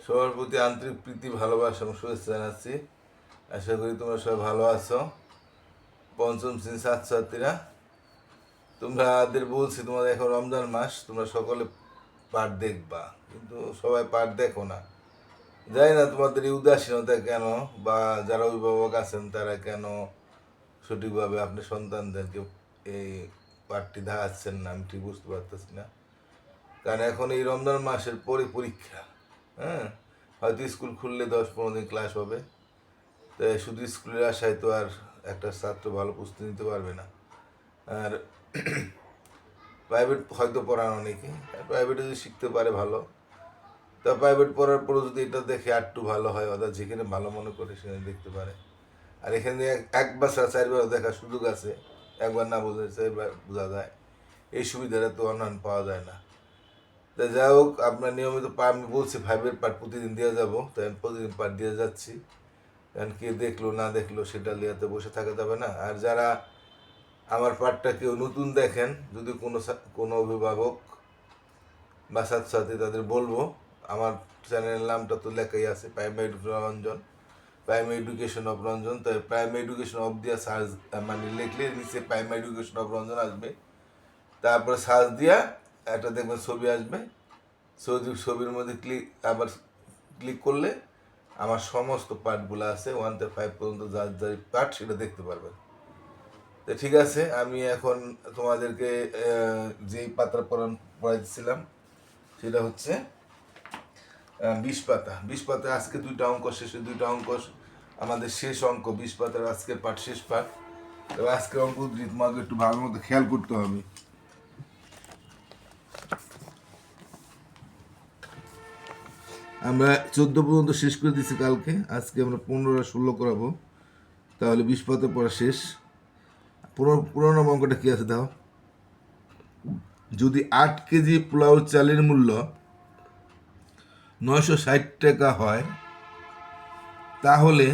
সবার প্রতি আন্তরিক প্রীতি ভালোবাসা এবং শুভেচ্ছা জানাচ্ছি। আশা করি তোমরা সবাই ভালো আছো। পঞ্চম শ্রেণীর ছাত্রছাত্রীরা, তোমাদের বলছি তোমাদের এখন রমজান মাস, তোমরা সকলে পাঠ দেখবা, কিন্তু সবাই পাঠ দেখো না। জানি না তোমাদের এই উদাসীনতা কেন, বা যারা অভিভাবক আছেন তারা কেন সঠিকভাবে আপনার সন্তানদেরকে এই পাঠটি দেখাচ্ছেন না, আমি ঠিক বুঝতে পারতেছি না। কারণ এখন এই রমজান মাসের পরে পরীক্ষা, হ্যাঁ, হয়তো স্কুল খুললে 10-15 দিন ক্লাস হবে, তাই শুধু স্কুলের আশায় তো আর একটা ছাত্র ভালো প্রস্তুতি নিতে পারবে না। আর প্রাইভেট হয়তো পড়ানো অনেকে, প্রাইভেটে যদি শিখতে পারে ভালো, তা প্রাইভেট পড়ার পরে যদি এটা দেখে আর একটু ভালো হয়, অর্থাৎ যেখানে ভালো মনে করে সেখানে দেখতে পারে। আর এখানে একবার 4বার দেখার সুযোগ আছে, একবার না বোঝা 4বার বোঝা যায়, এই সুবিধাটা তো অনলাইন পাওয়া যায় না। তা যাই হোক, আপনার নিয়মিত আমি বলছি 5-এর পাঠ প্রতিদিন দিয়ে যাব, তাই আমি প্রতিদিন পাঠ দিয়ে যাচ্ছি। কারণ কে দেখলো না দেখলো সেটা লিয়াতে বসে থাকা যাবে না। আর যারা আমার পাঠটা কেউ নতুন দেখেন, যদি কোনো অভিভাবক বা ছাত্রছাত্রী, তাদের বলবো আমার চ্যানেলের নামটা তো লেখাই আছে, primary Ranjan, primary education of Ranjan. তাই প্রাইমারি এডুকেশন অফ দিয়া সার্চ মানে লিখলে নিচে প্রাইমারি এডুকেশন অফ রঞ্জন আসবে, তারপরে সার্চ দিয়া একটা দেখবেন ছবি আসবে, ছবির মধ্যে ক্লিক করলে আমার সমস্ত পার্টগুলো আছে 1 থেকে 5 পর্যন্ত, যার যার পার্ট সেটা দেখতে পারবেন। তো ঠিক আছে, আমি এখন তোমাদেরকে যেই পাতা পড়াইছিলাম সেটা হচ্ছে 20 পাতা। 20 পাতা আজকে 2টা অঙ্ক, শেষে 2টা অঙ্ক আমাদের শেষ অঙ্ক 20 পাতার আজকের পাঠ, শেষ পাঠ। তবে আজকের অঙ্ক তোমাকে একটু ভালো মতো খেয়াল করতে হবে। আমরা 14 পর্যন্ত শেষ করে দিচ্ছি কালকে, আজকে আমরা 15 আর 16 করাবো, তাহলে 20 পাতা পড়া শেষ। পুরোনো অঙ্কটা কি আছে দাও। যদি 8 কেজি পোলাও চালের মূল্য 960 টাকা হয়, তাহলে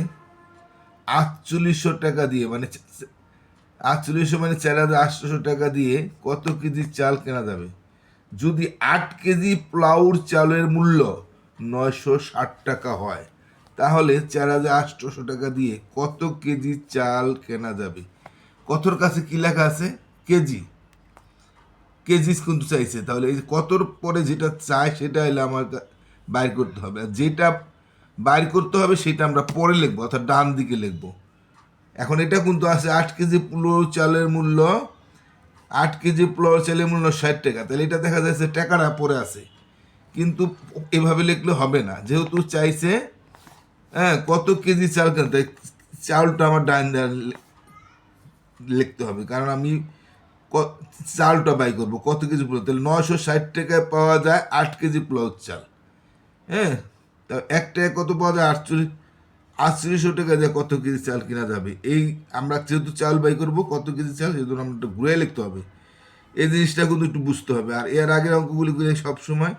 4800 টাকা দিয়ে, মানে 4800 মানে 4800 টাকা দিয়ে কত কেজি চাল কেনা যাবে? যদি 8 কেজি পোলাওর চালের মূল্য 960 টাকা হয়, তাহলে 4800 টাকা দিয়ে কত কেজি চাল কেনা যাবে? কতর কাছে কি লেখা আছে? কেজি, কেজি কিন্তু চাইছে, তাহলে এই কতর পরে যেটা চাই সেটা হলে আমার বাইর করতে হবে, আর যেটা বাইর করতে হবে সেটা আমরা পরে লিখবো, অর্থাৎ ডান দিকে লিখবো। এখন এটা কিন্তু আছে 8 কেজি পোলাও চালের মূল্য, 8 কেজি পোলাও চালের মূল্য 60 টাকা, তাহলে এটা দেখা যাচ্ছে টাকাটা পরে আছে, কিন্তু এভাবে লিখলে হবে না, যেহেতু চাইছে হ্যাঁ কত কেজি চাল কেন, তাই চালটা আমার ডান লিখতে হবে, কারণ আমি চালটা বাই করবো কত কেজি পোলাও, তাহলে 960 টাকায় পাওয়া যায় 8 কেজি পোলাও চাল। হ্যাঁ, তা 1 টাকা কত পাওয়া যায়? 4800 টাকা দিয়ে কত কেজি চাল কেনা যাবে? এই আমরা যেহেতু চাল বাই করবো কত কেজি চাল, সেহেতু আমরা একটু ঘুরে লিখতে হবে, এই জিনিসটা কিন্তু একটু বুঝতে হবে। আর এর আগের অঙ্কগুলি সবসময়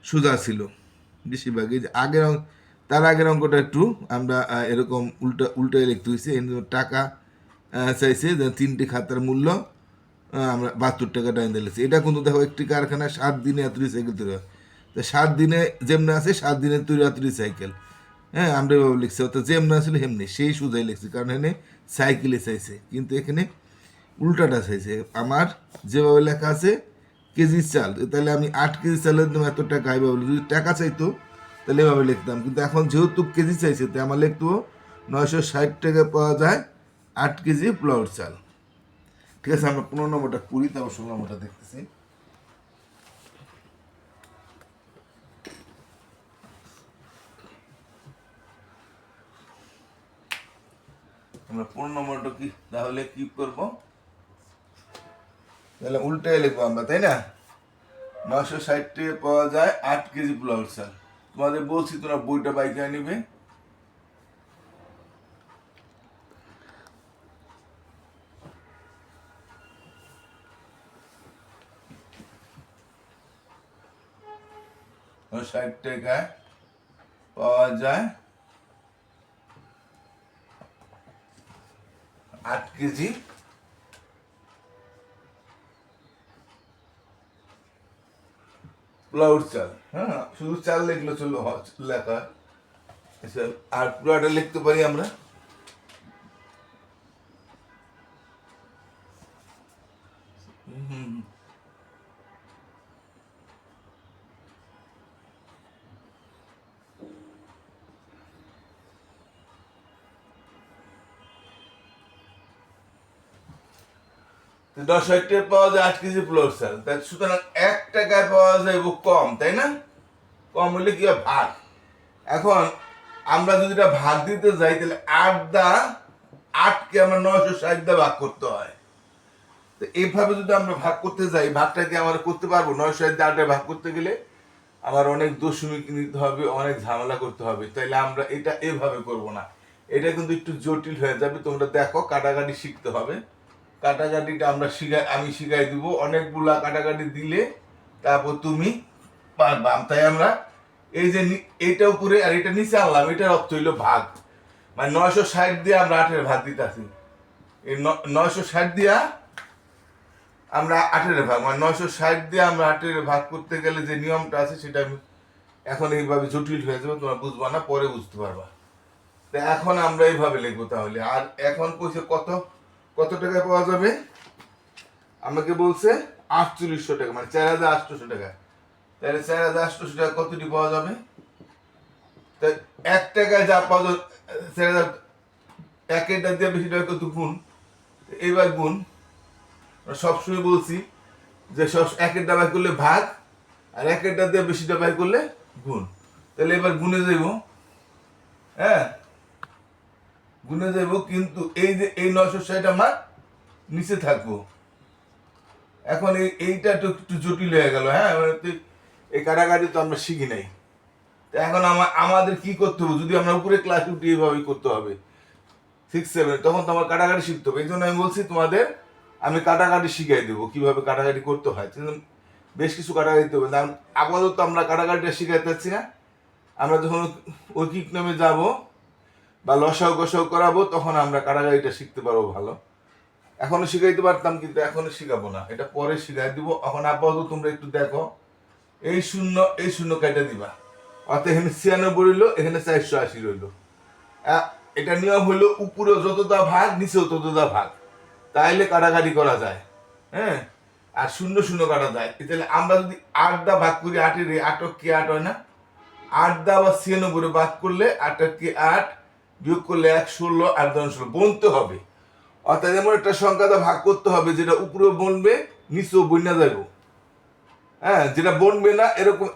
সোজা ছিল বেশিরভাগই, আগের তার আগের অঙ্কটা একটু আমরা এরকম উল্টায় লিখতে হয়েছে। টাকা চাইছে যে 3টি খাতার মূল্য আমরা 72 টাকা টাইম দিয়েছি। এটা কিন্তু দেখো একটি কারখানায় 7 দিনে এত সাইকেল তৈরি হয়, তো 7 দিনে যেমনি আছে 7 দিনে তৈরি এত সাইকেল। হ্যাঁ, আমরা এভাবে লিখছি, অর্থাৎ যেমনি আসলে হেমনি সেই সুজাই লিখছি, কারণ এখানে সাইকেলে চাইছে, কিন্তু এখানে উল্টাটা চাইছে। আমার যেভাবে লেখা আছে কেজি চাল, তাহলে আমি 8 কেজি চালের দাম এত টাকা, এইভাবে যদি টাকা চাইতো তাহলে এভাবে লিখতাম, কিন্তু এখন যেহেতু কেজি চাইছে তাই আমার লিখতো 960 টাকা পাওয়া যায় 8 কেজি পোলাওর চাল। ঠিক আছে, আমরা 15 নম্বরটা করি, তারপর 16 নম্বরটা দেখতেছি। আমরা 15 নম্বরটা কি তাহলে কি করব? তাহলে উল্টায় লিখবো আমরা, তাই না? 960 টাকা পাওয়া যায় 8 কেজি পোলাও চাল। তোমাদের বলছি তোরা বইটা বাইকে নিবে। ষাট টাকায় পাওয়া যায় 8 কেজি প্লাউড চাল, হ্যাঁ শুধু চাল লিখলে চলো লেখা। আচ্ছা, আর পুরাটা লিখতে পারি আমরা। হুম, 10 টাকায় পাওয়া যায় 8 কেজি প্লাউড চাল, তাই সুতরাং 1 টাকায় পাওয়া যায় কম, তাই না? কম হলে কি হয়? ভাগ। এখন আমরা যদি এটা ভাগ দিতে যাই তাহলে 8কে আমরা 960 ভাগ করতে হয়। তো এইভাবে যদি আমরা ভাগ করতে যাই, ভাগটাকে আমরা করতে পারবো? 960 ভাগ করতে গেলে আমার অনেক দশমিক নিতে হবে, অনেক ঝামেলা করতে হবে, তাইলে আমরা এটা এভাবে করব না। এটা কিন্তু একটু জটিল হয়ে যাবে। তোমরা দেখো, কাটাকাটি শিখতে হবে। কাটাকাটিটা আমি শিখাই দিব। অনেকগুলা কাটাকাটি দিলে তারপর তুমি পারবা। তাই আমরা এই যে এইটা উপরে আর এটা নিচে আনলাম, এটার অর্থ হইলো ভাগ। মানে 960 দিয়ে আমরা 8-এর ভাগ দিতেছি। এই 960 দিয়া আমরা 8-এর ভাগ, মানে 960 দিয়ে আমরা 8-এর ভাগ করতে গেলে যে নিয়মটা আছে সেটা আমি এখন এইভাবে জটিল হয়ে যাবে, তোমরা বুঝবা না, পরে বুঝতে পারবা। তো এখন আমরা এইভাবে লিখবো তাহলে। আর এখন কইছে কত কত টাকায় পাওয়া যাবে? আমাকে বলছে 4800 টাকা, মানে 4800 টাকা। তাহলে 4800 টাকা কতটি পাওয়া যাবে? তাই 1 টাকায় যা পাওয়া যাবে 4000, একেরটা দিয়ে বেশি টাকা কত গুণ। এইবার গুণ, সবসময় বলছি যে সব একেরটা বাই করলে ভাগ, আর একেরটা দিয়ে বেশিটা বাই করলে গুণ। তাহলে এবার গুণে যাইব, হ্যাঁ গুণে যাইব, কিন্তু এই যে এই 960 আমার নিচে থাকবো। এখন এইটা একটু একটু জটিল হয়ে গেল, হ্যাঁ এই কাটাকাটি তো আমরা শিখি নাই। তো এখন আমাদের কি করতে হবে? যদি আমরা উপরে ক্লাস উঠি এইভাবেই করতে হবে 6-7, তখন তো আমার কাটাকাটি শিখতে হবে। এই জন্য আমি বলছি তোমাদের আমি কাটাকাটি শিখাই দেবো, কিভাবে কাটাকাটি করতে হয়। বেশ কিছু কাটাকাটি দিতে হবে। কারণ আপাতত আমরা কাটাকাটিটা শিখাইতে পারছি না। আমরা যখন ঐকিক নামে যাব বা লসাও গসাও করাবো, তখন আমরা কাটাকাটিটা শিখতে পারবো ভালো। এখনো শিখাইতে পারতাম, কিন্তু এখনো শিখাবো না, এটা পরে শিখাই দিব। এখন আপাতত তোমরা একটু দেখো, এই শূন্য কেটে দিবা, অর্থাৎ এখানে 96 রইলো, এখানে 480 রইলো। এটা নিয়ম হইলো উপরে যতটা ভাগ নিচেও ততটা ভাগ, তাইলে কাটাকাটি করা যায়। হ্যাঁ, আর 0-0 কাটা যায়। তাহলে আমরা যদি 8 ভাগ করি, 8-এর 8 8 হয় না? 8 বা 96 ভাগ করলে 8 বিয়োগ করলে 1 16, 8 বলতে হবে। অর্থাৎ এমন একটা সংখ্যা ভাগ করতে হবে যেটা উপরেও বনবে, নিচেও বন্যা যাবে। হ্যাঁ, যেটা বনবে না এরকম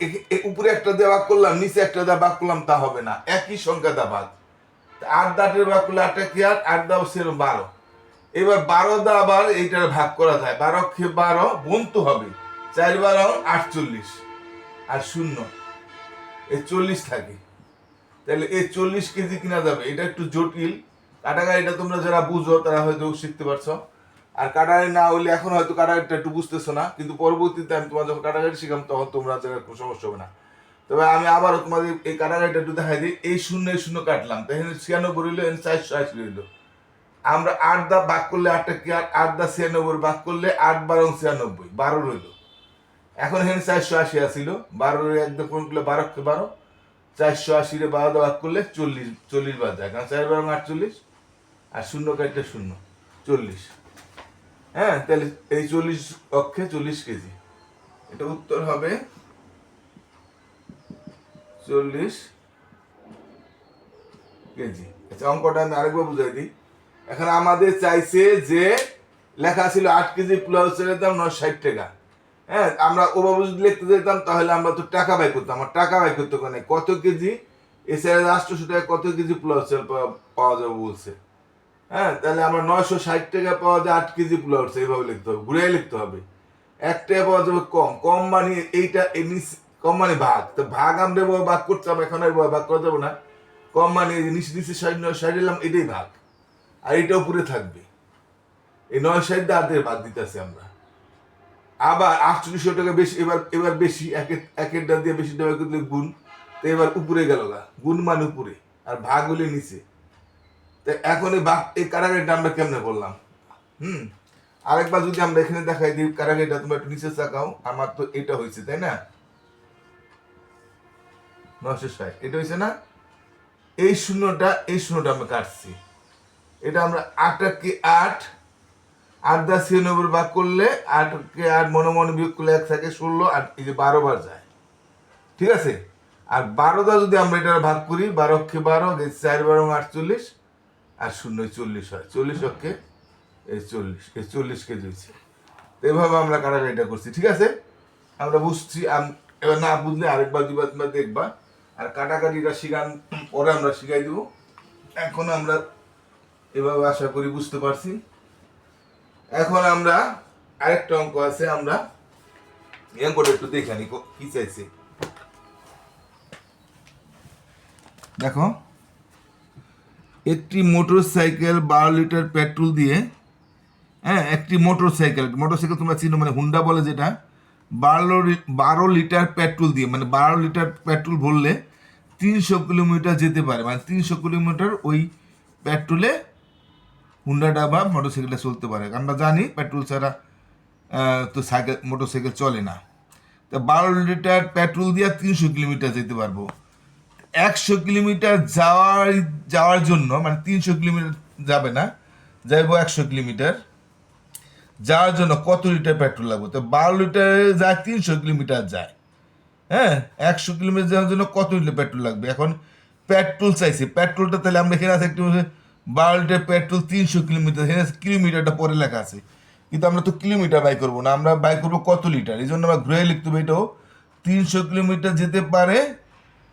উপরে একটা দিয়ে ভাগ করলাম, নিচে একটা দিয়ে ভাগ করলাম, তা হবে না। একই সংখ্যা দা ভাগ। 8 ভাগ করলে 8 কি 8, 8 12। এবার 12 আবার এইটার ভাগ করা যায়। 12 বনতে হবে, 4 48, আর 0 এই 40 থাকে। তাহলে এই 40 কেজি কিনা যাবে। এটা একটু জটিল কাটাকাটিটা, তোমরা যারা বুঝো তারা হয়তো শিখতে পারছো। আর কাটাকাটি না হইলে এখন হয়তো কাটাকাটিটা একটু বুঝতেছো না, কিন্তু পরবর্তীতে আমি তোমার যখন কাটাকাটি শিখাম তখন তোমরা কোনো সমস্যা হবে না। তবে আমি আবারও তোমাদের এই কাটাকাটিটা একটু দেখাই দিই। এই 0 কাটলাম, তাই 96 রইল, 480 রইল। আমরা 8 ভাগ করলে 8 কি 8, 8 96 ভাগ করলে 8 12 96, 12 রইল। এখন এখানে 480 আসিল, 12 একদম কোন করলে 12 কে 12, 480 12 ভাগ করলে 40 বাদ যায়, কারণ 4 12 48, আর 0 কাটলে 0, 40। হ্যাঁ, তাহলে এই 40 অক্ষে 40 কেজি, এটা উত্তর হবে 40 কেজি। আচ্ছা, অঙ্কটা আমি আরেকবার বুঝাই দিই। এখন আমাদের চাইছে যে লেখা ছিল 8 কেজি পোলাও চালের দাম 960 টাকা। হ্যাঁ, আমরা ওভাবে যদি লিখতে যেতাম তাহলে আমরা তো টাকা ব্যয় করতাম। আমার টাকা ব্যয় করতে পারে কত কেজি এই 4800 টাকা কত কেজি পোলাও চাল পাওয়া যাবে বলছে। হ্যাঁ, তাহলে আমরা 960 টাকা পাওয়া যায় 8 কেজি পোলাও চাল, এইভাবে লিখতে হবে, ঘুরে লিখতে হবে। 1 টাকা পাওয়া যাবে কম, কম মানে এইটা কম মানে ভাগ। তো ভাগ আমরা ভাগ করতাম, এখন আর ভাগ করা যাবে না। কম মানে নিচে নিচে 60 এলাম, এটাই ভাগ, আর এটা উপরে থাকবে। এই 960 দিয়ে ভাগ দিতেছি আমরা। আবার 4800 টাকা বেশি, এবার বেশি, একের ডাল দিয়ে বেশি টাকা করলে গুণ, তো এবার উপরে গেল গা, গুণ মানে উপরে, আর ভাগ হলে নিচে। তো এখন এই ভাগ এই কারাগারিটা আমরা কেমনে বললাম? আরেকবার যদি আমরা এখানে দেখাই দিই কারাগারিটা, তোমরা একটু নিচে তাকাও, আমার তো এটা হয়েছে, তাই না? 960 এটা হয়েছে না। এই শূন্যটা আমরা কাটছি। এটা আমরা 8 8 8 দা 96 ভাগ করলে 8 8 মনে মনে বিয়োগ করলে 1 থাকে 16 আর এই যে 12 বার যায়, ঠিক আছে। আর 12 দা যদি আমরা এটা ভাগ করি 12 অক্ষে 12, 4 12 48 আর 0 40 হয়, 40 অক্ষে এই 40 কেজি হয়েছে। এভাবে আমরা কাটাকাটিটা করছি, ঠিক আছে। আমরা বুঝছি। এবার না বুঝলে আরেকবার দুবার তোমরা দেখবা। আর কাটাকাটিটা শিখান পরে আমরা শিখাই দেবো। এখন আমরা এভাবে আশা করি বুঝতে পারছি। এখন আমরা আরেকটা অঙ্ক আছে, আমরা অঙ্কটা একটু দেখে নি কি চাইছে। দেখো, একটি মোটর সাইকেল 12 লিটার পেট্রোল দিয়ে, হ্যাঁ একটি মোটর সাইকেল তোমরা চিনো, মানে হুন্ডা বলে যেটা, 12 লিটার পেট্রোল দিয়ে, মানে 12 লিটার পেট্রোল ভরলে 300 কিলোমিটার যেতে পারে। মানে 300 কিলোমিটার ওই পেট্রোলে হুন্ডাটা বা মোটর সাইকেলটা চলতে পারে। আমরা জানি পেট্রোল ছাড়া তো মোটর সাইকেল চলে না। তো 12 লিটার পেট্রোল দিয়ে 300 কিলোমিটার যেতে পারবো। 100 কিলোমিটার যাওয়ার জন্য, মানে 300 কিলোমিটার যাবে না, যাইবো 100 কিলোমিটার, যাওয়ার জন্য কত লিটার পেট্রোল লাগবে? তো 12 লিটারে যায় 300 কিলোমিটার যায়, হ্যাঁ 100 কিলোমিটার যাওয়ার জন্য কত লিটার পেট্রোল লাগবে? এখন পেট্রোল চাইছি, পেট্রোলটা তাহলে আমরা এখানে আছে একটু 12 লিটার পেট্রোল 300 কিলোমিটার, এখানে কিলোমিটারটা পরে লেখা আছে, কিন্তু আমরা তো কিলোমিটার বাই করবো না, আমরা বাই করবো কত লিটার। এই জন্য আমরা ঘুরে লিখতে হবে এটাও 300 কিলোমিটার যেতে পারে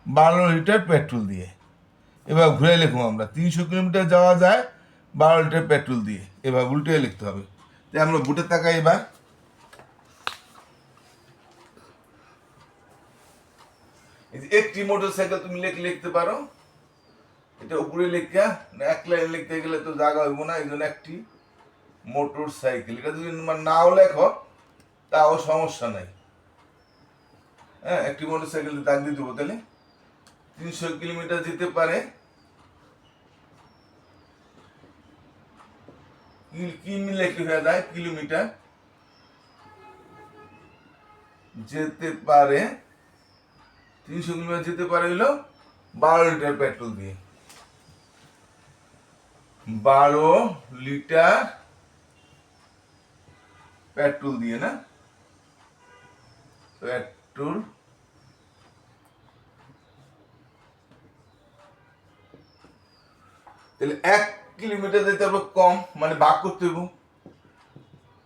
12 লিটার পেট্রোল দিয়ে। এবার ঘুরে লিখবো আমরা 300 কিলোমিটার যাওয়া যায় 12 লিটার পেট্রোল দিয়ে। এবার উল্টে লিখতে হবে। তাই আমরা বুটে তাকাই। এবার একটি মোটর সাইকেল তুমি লিখতে পারো, এটা উপরে লেখা, এক লাইন লিখতে গেলে তো জায়গা হইব না, এই জন্য একটি মোটর সাইকেল, এটা যদি নাও লেখো তাও সমস্যা নাই। হ্যাঁ একটি মোটর সাইকেল দাগ দিয়ে দেবো। তাহলে 300 কিলোমিটার যেতে পারে, কি মিলে কি হয়ে যায়, কিলোমিটার যেতে পারে, 300 কিলোমিটার যেতে পারে হইলো 12 লিটার পেট্রোল দিয়ে। 12 লিটার পেট্রোল দিয়ে, না পেট্রোল তাহলে 1 কিলোমিটার যেতে হবে কম, মানে ভাগ করতে হবে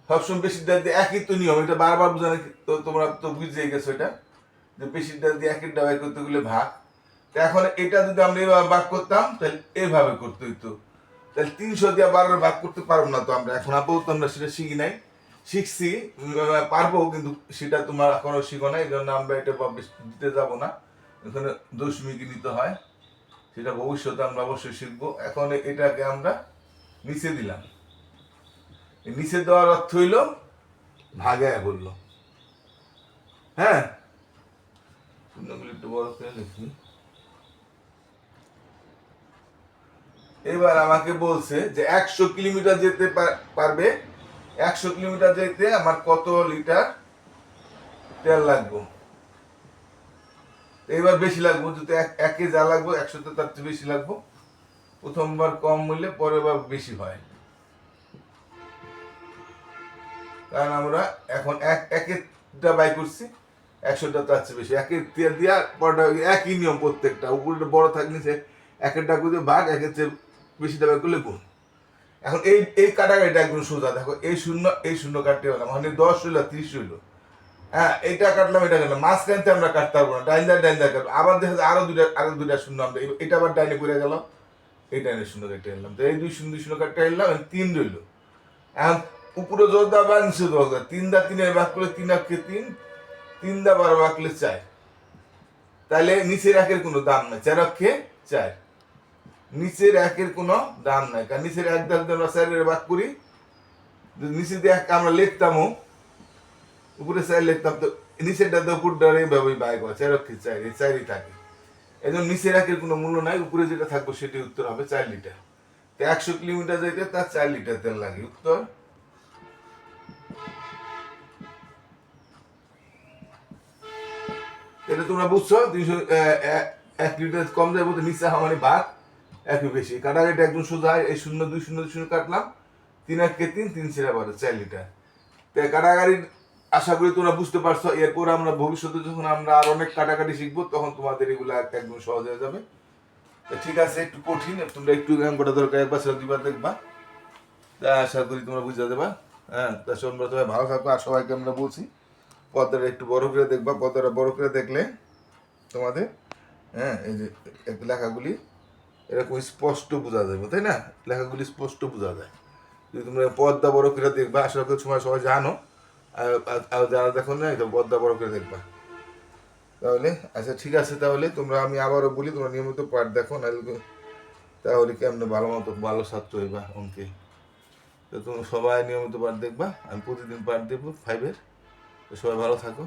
সবসময়। বেশি ডাল দিয়ে একই তো নিয়ম, এটা বারবার বোঝানো, তো তোমরা তো বুঝে গেছো এটা, যে বেশি ডাল দিয়ে একই ডাবাই করতে গেলে ভাগ। তো এখন এটা যদি আমরা এইভাবে ভাগ করতাম তাহলে এইভাবে করতে হইতো। তাহলে 300 দিয়ে 12 ভাগ করতে পারবো না তো আমরা, এখন আপাতত আমরা সেটা শিখি নাই, শিখছি পারবো, কিন্তু সেটা তোমার এখনো শিখো না, এই জন্য আমরা এটা দিতে যাবো না, এখানে দশমিকে নিতে হয়, সেটা ভবিষ্যতে আমরা অবশ্যই শিখবো। এখন এটাকে আমরা নিচে দিলাম, নিচে দেওয়ার অর্থ হইল ভাগায় বললো। হ্যাঁ একটু বড় করে লিখি। এবার আমাকে বলছে যে 100 কিলোমিটার যেতে পারবে, 100 কিলোমিটার যেতে আমার কত লিটার তেল লাগবে। এবার বেশি লাগবে, যদি একে যা লাগবে 100তে তার চেয়ে বেশি লাগবে। প্রথমবার কম মূল্যে, পরের বার বেশি হয়, কারণ আমরা এখন একেরটা বাই করছি, 100টা তার চেয়ে বেশি, একের দিয়া পরটা একই নিয়ম, প্রত্যেকটা উপরে বড় থাকলে সে একেরটা করে ভাগ, একের চেয়ে বেশিটা বাই করলে গুণ। এখন এই কাটাকাটিটা একদম সোজা। দেখো এই শূন্য কাটতে হলাম, মানে 10 হইলো 30 হইলো, হ্যাঁ এইটা কাটলাম, এটা কাটলাম, মাঝখানতে আমরা কাটতে পারবো না, ডাইন কাটবো। আবার দেখা যায় আরো দুইটা শূন্য, আমরা এটা আবার ডাইনে করে গেল, এই ডাইনে শূন্য কেটে এলাম, তো এই 2 শূন্য কাটতে এলাম, 3 রইলো। এখন উপরে জোর দেওয়া বা নিচে জোর দেওয়া, 3 দা 3 ভাগ করলে 3 অক্ষে 3, 3 দা 12 ভাগ করলে 4, তাহলে নিচের একের কোনো দাম নাই, 4 অক্ষে 4, নিচের একের কোনো দাম নাই, কারণ নিচের এক দাগ আমরা 4 ভাগ করি, নিচে দিয়ে আমরা লিখতামও, উপরে 4 লিখতাম, তো নিচেরটা তো উপরটা এইভাবে ভাগ হয়, 4 অক্ষে 4, এই 4ই থাকে। এই জন্য নিচের একের কোনো মূল্য নাই, উপরে যেটা থাকবে সেটি উত্তর হবে 4 লিটার। তো 100 কিলোমিটার যাইতে তার 4 লিটার তেল লাগে, উত্তর। এটা তোমরা বুঝছো 1 লিটার কম যায় বলতে নিচে মানে ভাগ একই বেশি কাটাকাটি একদম সোজা এই 0 2 0 2 0 কাটলাম 3 1 কে 3 3 ছেড়া বারো 4 লিটার। তাই কাটাকাটি আশা করি তোমরা বুঝতে পারছো। এরপর আমরা ভবিষ্যতে যখন আমরা আর অনেক কাটাকাটি শিখবো তখন তোমাদের এগুলো একদম সহজ হয়ে যাবে। ঠিক আছে, একটু কঠিন, তোমরা একটু কটা দরকার একবার সেটা দুইবার দেখবা, তা আশা করি তোমরা বুঝতে দেবা। হ্যাঁ, তা তোমরা সবাই ভালো থাকো। আর সবাইকে আমরা বলছি পর্দাটা একটু বড় করে দেখবা, পর্দাটা বড় করে দেখলে তোমাদের হ্যাঁ এই যে লেখাগুলি এরকম স্পষ্ট বোঝা যাবে, তাই না? লেখাগুলি স্পষ্ট বোঝা যায় যদি তোমরা পর্দা বড় করে দেখবা। আশা করি সময় সবাই জানো, আর যারা দেখো না এটা পর্দা বড় করে দেখবা। তাহলে আচ্ছা ঠিক আছে, তাহলে তোমরা আমি আবারও বলি তোমরা নিয়মিত পাঠ দেখো, নাহলে তাহলে কেমনে ভালো মতো ভালো ছাত্র হইবা অঙ্কে। তো তোমরা সবাই নিয়মিত পাঠ দেখবা, আমি প্রতিদিন পাঠ দেবো 5-এর। তো সবাই ভালো থাকো।